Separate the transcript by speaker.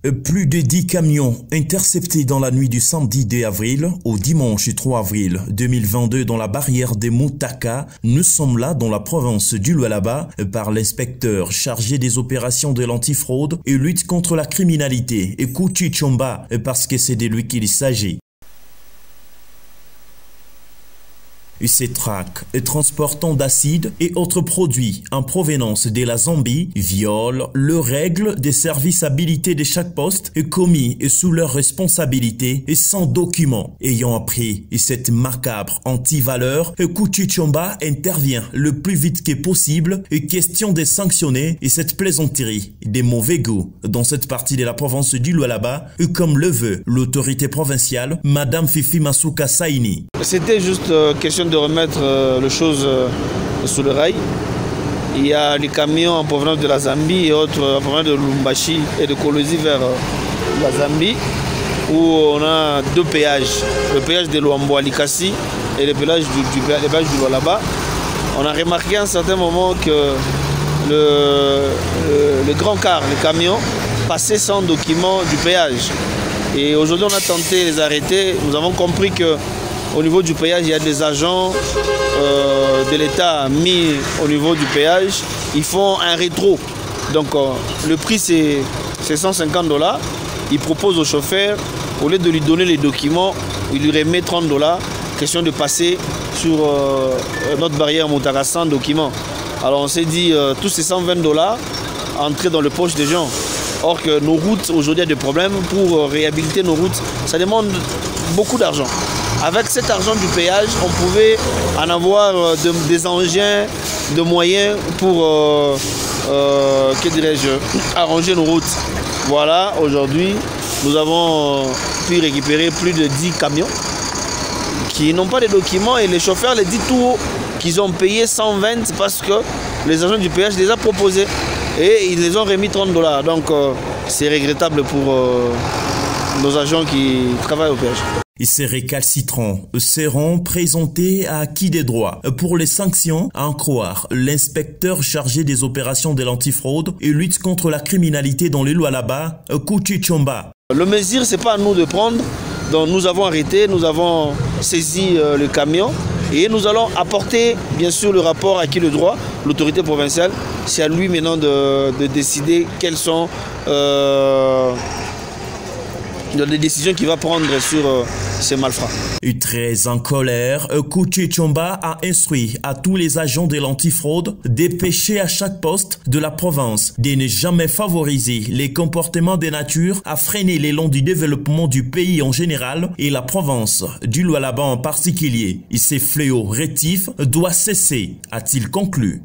Speaker 1: Plus de 10 camions interceptés dans la nuit du samedi 2 avril au dimanche 3 avril 2022 dans la barrière des Moutaka. Nous sommes là dans la province du Lualaba par l'inspecteur chargé des opérations de l'antifraude et lutte contre la criminalité, Kouchi Chomba, parce que c'est de lui qu'il s'agit. Ces tracts transportant d'acide et autres produits en provenance de la Zambie violent les règles des services habilités de chaque poste commis sous leur responsabilité et sans document. Ayant appris cette macabre anti-valeur, Kouchi Chomba intervient le plus vite que possible et question de sanctionner cette plaisanterie des mauvais goût dans cette partie de la province du Lualaba, comme le veut l'autorité provinciale, Madame Fifi Masuka Saini.
Speaker 2: C'était juste question de remettre les choses sous le rail. Il y a les camions en provenance de la Zambie et autres en provenance de Lumbashi et de Kolosi vers la Zambie, où on a deux péages, le péage de Luambo à Likasi et le péage du Lualaba. On a remarqué à un certain moment que le grand car, les camions, passaient sans document du péage. Et aujourd'hui on a tenté de les arrêter. Nous avons compris que au niveau du péage, il y a des agents de l'État mis au niveau du péage. Ils font un rétro. Donc le prix c'est $150. Ils proposent au chauffeur, au lieu de lui donner les documents, il lui remet $30. Question de passer sur notre barrière Moutaka sans documents. Alors on s'est dit, tous ces $120 entrer dans le poche des gens. Or que nos routes, aujourd'hui, il y a des problèmes. Pour réhabiliter nos routes, ça demande beaucoup d'argent. Avec cet argent du péage, on pouvait en avoir des engins, de moyens pour que dirais-je, arranger nos routes. Voilà, aujourd'hui, nous avons pu récupérer plus de 10 camions qui n'ont pas de documents et les chauffeurs les disent tout haut qu'ils ont payé 120 parce que les agents du péage les ont proposés et ils les ont remis $30. Donc c'est regrettable pour nos agents qui travaillent au péage.
Speaker 1: Ces récalcitrants seront présentés à acquis des droits. Pour les sanctions, à en croire l'inspecteur chargé des opérations de l'antifraude et lutte contre la criminalité dans le Lualaba, Kouchi Chomba.
Speaker 2: Le mesure, ce n'est pas à nous de prendre. Donc nous avons arrêté, nous avons saisi le camion et nous allons apporter bien sûr le rapport à qui le droit, l'autorité provinciale. C'est à lui maintenant de décider quelles sont les décisions qu'il va prendre sur ces malfrats.
Speaker 1: Très en colère, Kouchi Chomba a instruit à tous les agents de l'antifraude dépêchés à chaque poste de la province de ne jamais favoriser les comportements de nature à freiner l'élan du développement du pays en général et la province du Lualaba en particulier. Et ces fléaux rétifs doivent cesser, a-t-il conclu.